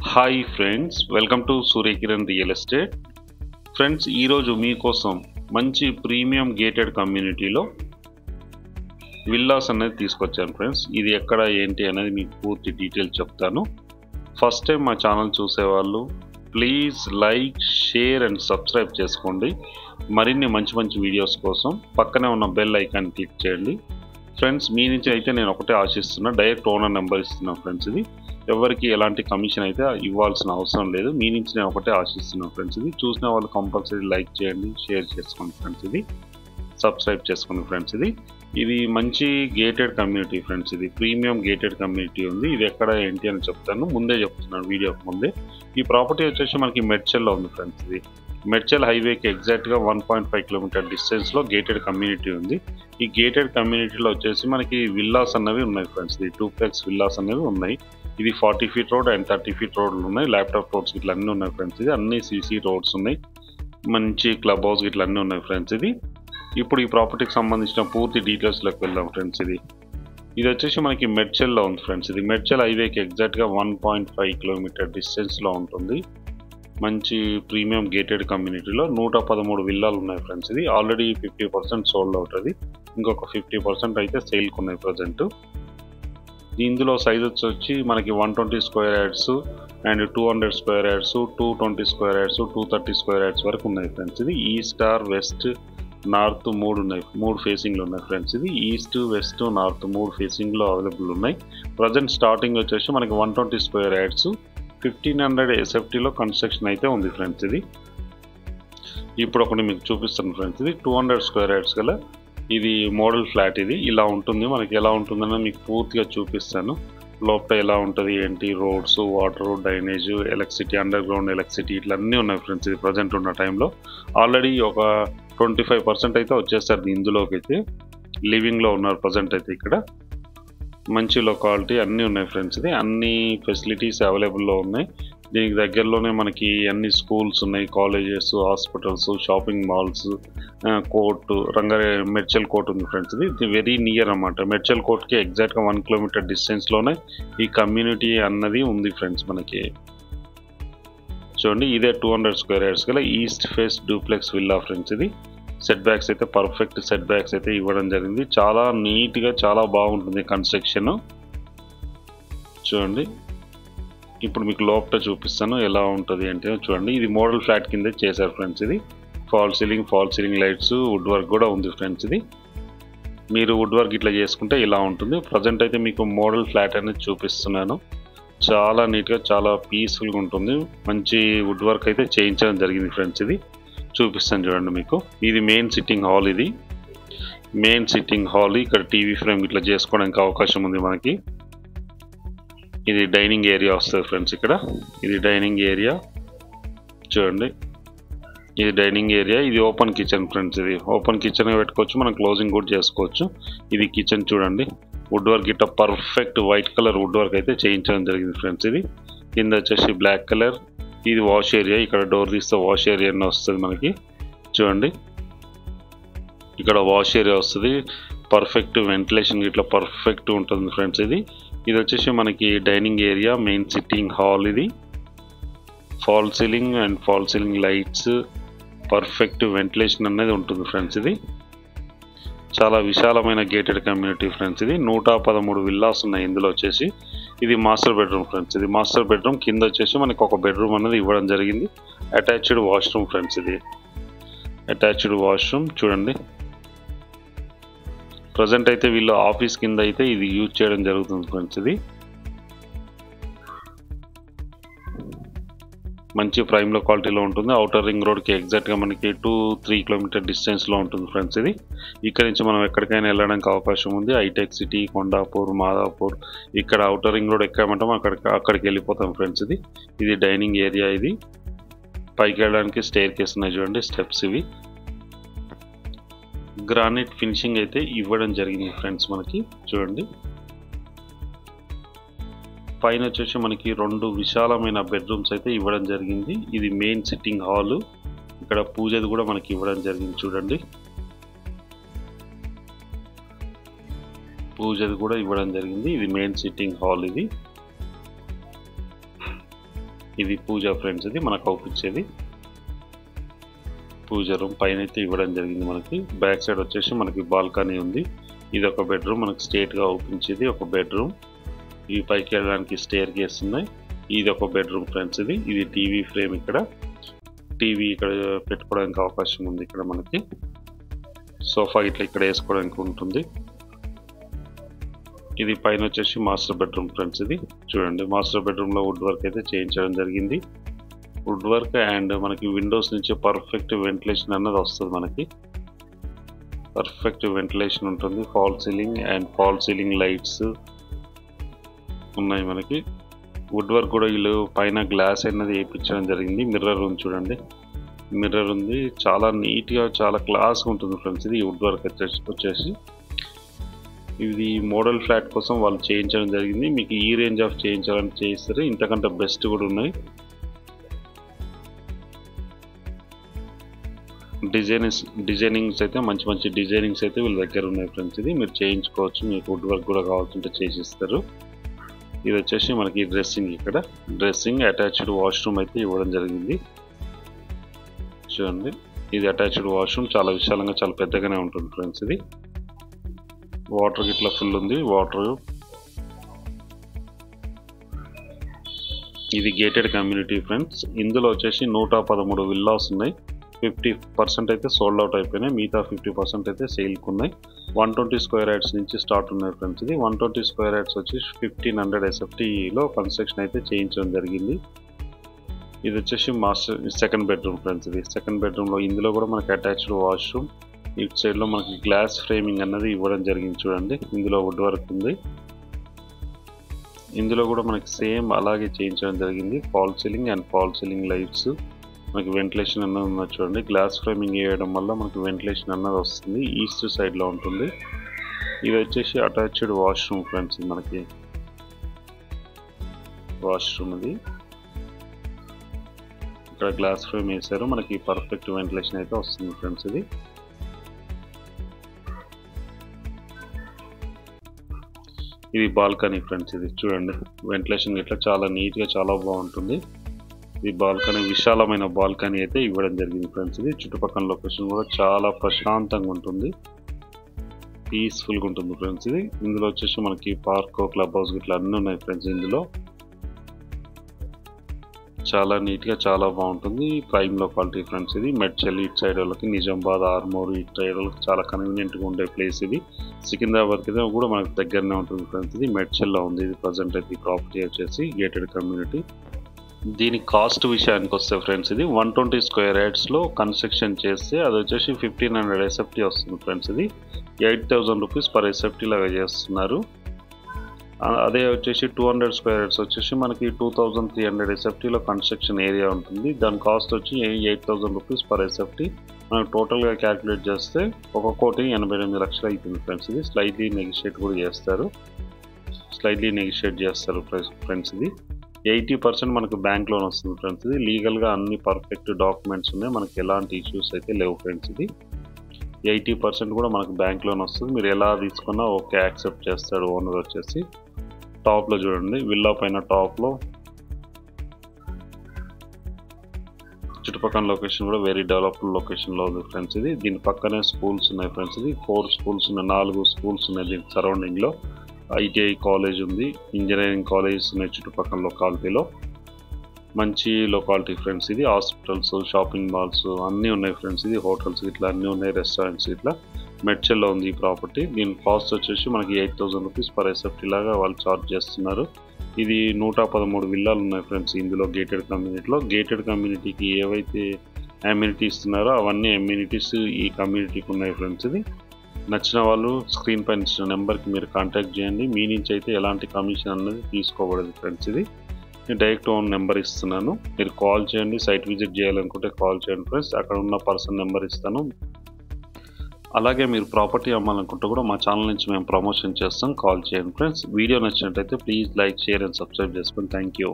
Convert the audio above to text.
Hi friends, welcome to Surya Kiran real estate. Friends, ఈరోజు మీకోసం మంచి ప్రీమియం గేటెడ్ కమ్యూనిటీలో విల్లాస్ అనేది తీసుకొచ్చాను. ఫ్రెండ్స్, ఇది ఎక్కడ ఏంటి అనేది మీకు పూర్తి డీటెయిల్స్ చెప్తాను. ఫస్ట్ టైం మా ఛానల్ చూసేవాళ్ళు please like, share and subscribe చేసుకోండి. మరిన్ని మంచి మంచి వీడియోస్ కోసం పక్కనే ఉన్న బెల్ ఐకాన్ క్లిక్ చేయండి. ఫ్రెండ్స్, మీ నుంచి అయితే నేను ఒకటే ఆశిస్తున్నా, డైరెక్ట్ ఓనర్ నెంబర్ ఇస్తున్నాను. ఫ్రెండ్స్, ఇది ఎవరికి ఎలాంటి కమిషన్ అయితే ఇవ్వాల్సిన అవసరం లేదు. మీ నుంచి నేను ఒకటే ఆశిస్తున్నాను. ఫ్రెండ్స్, ఇది చూసిన వాళ్ళు కంపల్సరీ లైక్ చేయండి, షేర్ చేసుకోండి. ఫ్రెండ్స్, ఇది సబ్స్క్రైబ్ చేసుకోండి. ఫ్రెండ్స్, ఇది మంచి గేటెడ్ కమ్యూనిటీ. ఫ్రెండ్స్, ఇది ప్రీమియం గేటెడ్ కమ్యూనిటీ ఉంది. ఇది ఎక్కడ ఏంటి అని చెప్తాను, ముందే చెప్తున్నాను వీడియోకి ముందే. ఈ ప్రాపర్టీ వచ్చేసి మనకి మెడ్చల్లో ఉంది. ఫ్రెండ్స్, ఇది మెడ్చల్ హైవేకి ఎగ్జాక్ట్గా 1.5 కిలోమీటర్ డిస్టెన్స్లో గేటెడ్ కమ్యూనిటీ ఉంది. ఈ గేటెడ్ కమ్యూనిటీలో వచ్చేసి మనకి విల్లాస్ అన్నవి ఉన్నాయి. ఫ్రెండ్స్, ఇది 2ప్లెక్స్ విల్లాస్ అనేవి ఉన్నాయి. ఇది 40 ఫీట్ రోడ్ అండ్ 30 ఫీట్ రోడ్లు ఉన్నాయి. ల్యాప్టాప్ రోడ్స్ ఇట్లా అన్నీ ఉన్నాయి. ఫ్రెండ్స్, ఇది అన్ని సీసీ రోడ్స్ ఉన్నాయి. మంచి క్లబ్ హౌస్ ఇట్లా అన్నీ ఉన్నాయి. ఫ్రెండ్స్, ఇది ఇప్పుడు ఈ ప్రాపర్టీకి సంబంధించిన పూర్తి డీటెయిల్స్లోకి వెళ్దాం. ఫ్రెండ్స్, ఇది వచ్చేసి మనకి మెడ్చల్లో ఉంది. ఫ్రెండ్స్, ఇది మెడ్చల్ హైవేకి ఎగ్జాక్ట్గా 1.5 కిలోమీటర్ డిస్టెన్స్లో ఉంటుంది. మంచి ప్రీమియం గేటెడ్ కమ్యూనిటీలో 113 విల్లాలు ఉన్నాయి. ఫ్రెండ్స్, ఇది ఆల్రెడీ 50% సోల్డ్ అవుతుంది. ఇంకొక 50% అయితే సేల్కి ఉన్నాయి ప్రజెంట్. ఇందులో సైజెస్ వచ్చి మనకి 120 square yards and 200 square yards, 220 square yards, 230 square yards వరకు ఉన్నాయి. ఫ్రెండ్స్, ఇది ఈస్ట్ ఆర్ వెస్ట్ నార్త్ మూడు ఉన్నాయి. 3 ఫేసింగ్లు ఉన్నాయి. ఫ్రెండ్స్, ఇది ఈస్ట్ వెస్ట్ నార్త్ 3 ఫేసింగ్లో అవైలబుల్ ఉన్నాయి. ప్రజెంట్ స్టార్టింగ్ వచ్చేసి మనకి 120 స్క్వేర్ యార్డ్స్ 1500 ఎస్ఎఫ్టీలో కన్స్ట్రక్షన్ అయితే ఉంది. ఫ్రెండ్స్, ఇది ఇప్పుడు ఒకటి మీకు చూపిస్తాను. ఫ్రెండ్స్, ఇది 200 స్క్వేర్ యార్డ్స్ గల ఇది మోడల్ ఫ్లాట్. ఇది ఇలా ఉంటుంది. మనకి ఎలా ఉంటుందని మీకు పూర్తిగా చూపిస్తాను. లోపల ఎలా ఉంటుంది ఏంటి, roads, water, drainage, electricity, under ground electricity ఇట్లా అన్నీ ఉన్నాయి. ఫ్రెండ్స్, ఇది ప్రజెంట్ ఉన్న టైంలో ఆల్రెడీ ఒక 25% అయితే వచ్చేస్తారు ఇందులోకి అయితే. లివింగ్లో ఉన్నారు ప్రజెంట్ అయితే. ఇక్కడ మంచి లొకాలిటీ అన్నీ ఉన్నాయి. ఫ్రెండ్స్, ఇది అన్ని ఫెసిలిటీస్ అవైలబుల్లో ఉన్నాయి. దీనికి దగ్గరలోనే మనకి అన్ని స్కూల్స్ ఉన్నాయి, colleges, hospitals, shopping malls, court, Medchal court ఉంది. ఫ్రెండ్స్, ఇది వెరీ నియర్ అన్నమాట. మెడ్చల్ కోర్ట్కి ఎగ్జాక్ట్గా 1 కిలోమీటర్ డిస్టెన్స్లోనే ఈ కమ్యూనిటీ అన్నది ఉంది. ఫ్రెండ్స్, మనకి చూడండి, ఇదే 200 స్క్వేర్ యార్డ్స్ గల east face duplex villa. Friends, ఇది సెట్ బ్యాక్స్ అయితే పర్ఫెక్ట్ సెట్ బ్యాక్స్ అయితే ఇవ్వడం జరిగింది. చాలా నీట్గా చాలా బాగుంటుంది కన్స్ట్రక్షన్. చూడండి, ఇప్పుడు మీకు లోపల చూపిస్తాను ఎలా ఉంటుంది అంటే. చూడండి, ఇది మోడల్ ఫ్లాట్ కింద చేశారు. ఫ్రెండ్స్, ఇది fall ceiling lights, wood work కూడా ఉంది. ఫ్రెండ్స్, ఇది మీరు వుడ్ వర్క్ ఇట్లా చేసుకుంటే ఇలా ఉంటుంది. ప్రజెంట్ అయితే మీకు మోడల్ ఫ్లాట్ అనేది చూపిస్తున్నాను. చాలా నీట్గా చాలా పీస్ఫుల్గా ఉంటుంది. మంచి వుడ్ వర్క్ అయితే చేయించడం జరిగింది. ఫ్రెండ్స్, ఇది చూపిస్తాను చూడండి మీకు. ఇది మెయిన్ సిట్టింగ్ హాల్. ఇది మెయిన్ సిట్టింగ్ హాల్. ఇక్కడ టీవీ ఫ్రేమ్ ఇట్లా చేసుకోవడానికి అవకాశం ఉంది మనకి. ఇది డైనింగ్ ఏరియా వస్తుంది. ఫ్రెండ్స్, ఇక్కడ ఇది డైనింగ్ ఏరియా. చూడండి, ఇది డైనింగ్ ఏరియా. ఇది ఓపెన్ కిచెన్. ఫ్రెండ్స్, ఇది ఓపెన్ కిచెన్ పెట్టుకోవచ్చు, మనం క్లోజింగ్ కూడా చేసుకోవచ్చు. ఇది కిచెన్. చూడండి, వుడ్ వర్క్ ఇట్లా perfect white colour wood work అయితే చేయించడం జరిగింది. ఫ్రెండ్స్, ఇది కింద వచ్చేసి బ్లాక్ కలర్. ఇది వాష్ ఏరియా. ఇక్కడ డోర్ తీస్తే వాష్ ఏరియా వస్తుంది మనకి. చూడండి, ఇక్కడ వాష్ ఏరియా వస్తుంది. పర్ఫెక్ట్ వెంటిలేషన్ ఇట్లా పర్ఫెక్ట్ ఉంటుంది. ఫ్రెండ్స్, ఇది వచ్చేసి మనకి dining area, main sitting hall. ఇది fall ceiling lights, perfect ventilation అనేది ఉంటుంది. ఫ్రెండ్స్, ఇది చాలా విశాలమైన గేటెడ్ కమ్యూనిటీ. ఫ్రెండ్స్, ఇది 113 విల్లాస్ ఉన్నాయి. ఇందులో వచ్చేసి ఇది మాస్టర్ బెడ్రూమ్. ఫ్రెండ్స్, ఇది మాస్టర్ బెడ్రూమ్. కింద వచ్చేసి మనకి ఒక బెడ్రూమ్ అనేది ఇవ్వడం జరిగింది. Attached washroom. ఫ్రెండ్స్, ఇది అటాచ్డ్ వాష్రూమ్. చూడండి, ప్రజెంట్ అయితే వీళ్ళు ఆఫీస్ కింద అయితే ఇది యూజ్ చేయడం జరుగుతుంది. ఫ్రెండ్స్, ఇది మంచి ప్రైమ్ లొకాలిటీలో ఉంటుంది. అవుటర్ రింగ్ రోడ్కి ఎగ్జాక్ట్గా మనకి 2-3 కిలోమీటర్ డిస్టెన్స్లో ఉంటుంది. ఫ్రెండ్స్, ఇది ఇక్కడ నుంచి మనం ఎక్కడికైనా వెళ్ళడానికి అవకాశం ఉంది. హైటెక్ సిటీ, కొండాపూర్, మాదాపూర్, ఇక్కడ అవుటర్ రింగ్ రోడ్ ఎక్కామంటాం అక్కడికి వెళ్ళిపోతాం. ఫ్రెండ్స్, ఇది డైనింగ్ ఏరియా. ఇది పైకి వెళ్ళడానికి స్టేర్ కేస్ ఉన్నాయి. చూడండి, స్టెప్స్. ఇవి గ్రానైట్ ఫినిషింగ్ అయితే ఇవ్వడం జరిగింది. ఫ్రెండ్స్, మనకి చూడండి, పైన వచ్చేసి మనకి 2 విశాలమైన బెడ్రూమ్స్ అయితే ఇవ్వడం జరిగింది. ఇది మెయిన్ సిట్టింగ్ హాల్. ఇక్కడ పూజది కూడా మనకి ఇవ్వడం జరిగింది. చూడండి, పూజది కూడా ఇవ్వడం జరిగింది. ఇది మెయిన్ సిట్టింగ్ హాల్. ఇది ఇది పూజ ఫ్రెండ్స్, ఇది మనకు అవుపించేది పూజ రూమ్. పైన అయితే ఇవ్వడం జరిగింది. మనకి బ్యాక్ సైడ్ వచ్చేసి మనకి బాల్కనీ ఉంది. ఇది ఒక బెడ్రూమ్, మనకి స్ట్రేట్గా అవుపించేది ఒక బెడ్రూమ్. ఇవి పైకి వెళ్ళడానికి స్టేర్ కేస్ ఉన్నాయి. ఇది ఒక బెడ్రూమ్ ఫ్రెండ్స్. ఇది టీవీ ఫ్రేమ్, ఇక్కడ టీవీ ఇక్కడ పెట్టుకోవడానికి అవకాశం ఉంది. ఇక్కడ మనకి సోఫా ఇట్లా ఇక్కడ వేసుకోవడానికి ఉంటుంది. ఇది పైన వచ్చేసి మాస్టర్ బెడ్రూమ్ ఫ్రెండ్స్. ఇది చూడండి, మాస్టర్ బెడ్రూమ్లో వుడ్ వర్క్ అయితే చేయించడం జరిగింది. వుడ్ వర్క్ అండ్ మనకి విండోస్ నుంచి పర్ఫెక్ట్ వెంటిలేషన్ అన్నది వస్తుంది. మనకి పర్ఫెక్ట్ వెంటిలేషన్ ఉంటుంది. Fall ceiling and fall ceiling lights ఉన్నాయి. మనకి వుడ్ వర్క్ కూడా వీళ్ళు పైన గ్లాస్ అనేది వేయించడం జరిగింది. మిర్రర్ ఉంది చూడండి, మిర్రర్ ఉంది. చాలా నీట్గా చాలా క్లాస్గా ఉంటుంది ఫ్రెండ్స్. ఇది వుడ్ వర్క్ వచ్చేసి ఇది మోడల్ ఫ్లాట్ కోసం వాళ్ళు చేయించడం జరిగింది. మీకు ఈ రేంజ్ ఆఫ్ చేయించాలని చేయిస్తారు, ఇంతకంటే బెస్ట్ కూడా ఉన్నాయి. డిజైనింగ్స్ అయితే మంచి మంచి డిజైనింగ్స్ అయితే వీళ్ళ దగ్గర ఉన్నాయి ఫ్రెండ్స్. ఇది మీరు చేయించుకోవచ్చు, మీకు వుడ్ వర్క్ కూడా కావాల్సింటే చేసిస్తారు. ఇది వచ్చేసి మనకి డ్రెస్సింగ్, ఇక్కడ డ్రెస్సింగ్ అటాచ్డ్ వాష్రూమ్ అయితే ఇవ్వడం జరిగింది. చూడండి, ఇది అటాచ్డ్ వాష్రూమ్, చాలా విశాలంగా చాలా పెద్దగానే ఉంటుంది ఫ్రెండ్స్. ఇది వాటర్ ఇట్లా ఫుల్ ఉంది వాటర్. ఇది గేటెడ్ కమ్యూనిటీ ఫ్రెండ్స్. ఇందులో వచ్చేసి 113 విల్లాస్ ఉన్నాయి. 50% అయితే సోల్డ్ అవుట్ అయిపోయినాయి, మిగతా 50% అయితే సేల్కి ఉన్నాయి. 120 స్క్వేర్ యార్డ్స్ నుంచి స్టార్ట్ ఉన్నాయి ఫ్రెండ్స్. ఇది 120 స్క్వేర్ యార్డ్స్ వచ్చి 1500 SFTలో కన్స్ట్రక్షన్ అయితే చేయించడం జరిగింది. ఇది వచ్చేసి మాస్టర్ సెకండ్ బెడ్రూమ్ ఫ్రెండ్స్. ఇది సెకండ్ బెడ్రూమ్లో ఇందులో కూడా మనకి అటాచ్డ్ వాష్రూమ్. ఇటు సైడ్లో మనకి గ్లాస్ ఫ్రేమింగ్ అన్నది ఇవ్వడం జరిగింది చూడండి. ఇందులో వుడ్ వర్క్ ఉంది. ఇందులో కూడా మనకి సేమ్ అలాగే చేయించడం జరిగింది. Fall ceiling and fall ceiling lights, మనకి వెంటిలేషన్ అన్నది ఉన్నది చూడండి. గ్లాస్ ఫ్రేమింగ్ వేయడం వల్ల మనకి వెంటిలేషన్ అన్నది వస్తుంది. ఈస్ట్ సైడ్లో ఉంటుంది. ఇది వచ్చేసి అటాచ్డ్ వాష్రూమ్ ఫ్రెండ్స్. మనకి వాష్రూమ్ ఇది ఇక్కడ గ్లాస్ ఫ్రేమ్ వేసారు, మనకి పర్ఫెక్ట్ వెంటిలేషన్ అయితే వస్తుంది ఫ్రెండ్స్. ఇది బాల్కనీ ఫ్రెండ్స్. ఇది చూడండి, వెంటిలేషన్ ఇట్లా చాలా నీట్గా చాలా బాగుంటుంది. ఈ బాల్కనీ విశాలమైన బాల్కనీ అయితే ఇవ్వడం జరిగింది ఫ్రెండ్స్. ఇది చుట్టుపక్కల లొకేషన్ కూడా చాలా ప్రశాంతంగా ఉంటుంది, పీస్ఫుల్గా ఉంటుంది ఫ్రెండ్స్. ఇది ఇందులో వచ్చేసి మనకి పార్క్, క్లబ్ హౌస్ ఇట్లా అన్నీ ఉన్నాయి ఫ్రెండ్స్. ఇందులో చాలా నీట్గా చాలా బాగుంటుంది. Prime locality friends. ఇది మెడ్చల్ ఇటు సైడ్ వాళ్ళకి, నిజామాబాద్, ఆర్మూర్ ఇటు సైడ్ వాళ్ళకి చాలా కన్వీనియంట్గా ఉండే ప్లేస్. ఇది సికింద్రాబాద్కి అయితే కూడా మనకు దగ్గరనే ఉంటుంది ఫ్రెండ్స్. ఇది మెడ్చల్లో ఉంది. ఇది ప్రజెంట్ అయితే ఈ ప్రాపర్టీ వచ్చేసి గేటెడ్ కమ్యూనిటీ. దీని కాస్ట్ విషయానికి వస్తే ఫ్రెండ్స్, ఇది 120 స్క్వేర్ యార్డ్స్లో కన్స్ట్రక్షన్ చేస్తే అది వచ్చేసి 1500 SFT వస్తుంది ఫ్రెండ్స్. ఇది 8000 రూపీస్ పర్ SFT లాగా చేస్తున్నారు. అదే వచ్చేసి 200 స్క్వేర్ యార్డ్స్ వచ్చేసి మనకి 2300 SFTలో కన్స్ట్రక్షన్ ఏరియా ఉంటుంది. దాని కాస్ట్ వచ్చి 8000 రూపీస్ పర్ SFT. మనకు టోటల్గా క్యాలిక్యులేట్ చేస్తే 1,88,00,000 అవుతుంది ఫ్రెండ్స్. ఇది స్లైట్లీ నెగిషియేట్ కూడా చేస్తారు, ఫ్రెండ్స్. ఇది 80% మనకు బ్యాంక్ లోన్ వస్తుంది ఫ్రెండ్స్. ఇది లీగల్గా అన్ని పర్ఫెక్ట్ డాక్యుమెంట్స్ ఉన్నాయి, మనకి ఎలాంటి ఇష్యూస్ అయితే లేవు ఫ్రెండ్స్. ఇది 80% కూడా మనకు బ్యాంక్ లోన్ వస్తుంది. మీరు ఎలా తీసుకున్నా ఓకే యాక్సెప్ట్ చేస్తాడు ఓనర్ వచ్చేసి. టాప్లో చూడండి, విల్లా పైన టాప్లో చుట్టుపక్కల లొకేషన్ కూడా వెరీ డెవలప్డ్ లొకేషన్లో ఉంది ఫ్రెండ్స్. ఇది దీని పక్కనే స్కూల్స్ ఉన్నాయి ఫ్రెండ్స్. ఇది 4 స్కూల్స్ ఉన్నాయి, 4 స్కూల్స్ ఉన్నాయి దీని సరౌండింగ్లో. ITI కాలేజ్ ఉంది, ఇంజనీరింగ్ కాలేజెస్ ఉన్నాయి చుట్టుపక్కల లొకాలిటీలో. మంచి లొకాలిటీ ఫ్రెండ్స్. ఇది హాస్పిటల్స్, షాపింగ్ మాల్స్ అన్నీ ఉన్నాయి ఫ్రెండ్స్. ఇది హోటల్స్ ఇట్లా అన్నీ ఉన్నాయి, రెస్టారెంట్స్ ఇట్లా. మెడ్చల్లో ఉంది ఈ ప్రాపర్టీ. దీని కాస్ట్ వచ్చేసి మనకి 8000 రూపీస్ పర్ SFT లాగా వాళ్ళు ఛార్జ్ చేస్తున్నారు. ఇది 113 విల్లాలు ఉన్నాయి ఫ్రెండ్స్ ఇందులో గేటెడ్ కమ్యూనిటీలో. గేటెడ్ కమ్యూనిటీకి ఏవైతే అమ్యూనిటీ ఇస్తున్నారో అవన్నీ అమ్యూనిటీస్ ఈ కమ్యూనిటీకి ఉన్నాయి ఫ్రెండ్స్. ఇది నచ్చిన వాళ్ళు స్క్రీన్ పైన ఇచ్చిన నెంబర్కి మీరు కాంటాక్ట్ చేయండి. మీ నుంచి అయితే ఎలాంటి కమిషన్ అనేది తీసుకోబడదు ఫ్రెండ్స్. ఇది నేను డైరెక్ట్ ఓన్ నెంబర్ ఇస్తున్నాను, మీరు కాల్ చేయండి. సైట్ విజిట్ చేయాలనుకుంటే కాల్ చేయండి ఫ్రెండ్స్, అక్కడ ఉన్న పర్సన్ నెంబర్ ఇస్తాను. అలాగే మీరు ప్రాపర్టీ అమ్మాలనుకుంటే కూడా మా ఛానల్ నుంచి మేము ప్రమోషన్ చేస్తాం, కాల్ చేయండి ఫ్రెండ్స్. వీడియో నచ్చినట్టయితే please like, share and subscribe చేసుకోండి. Thank you.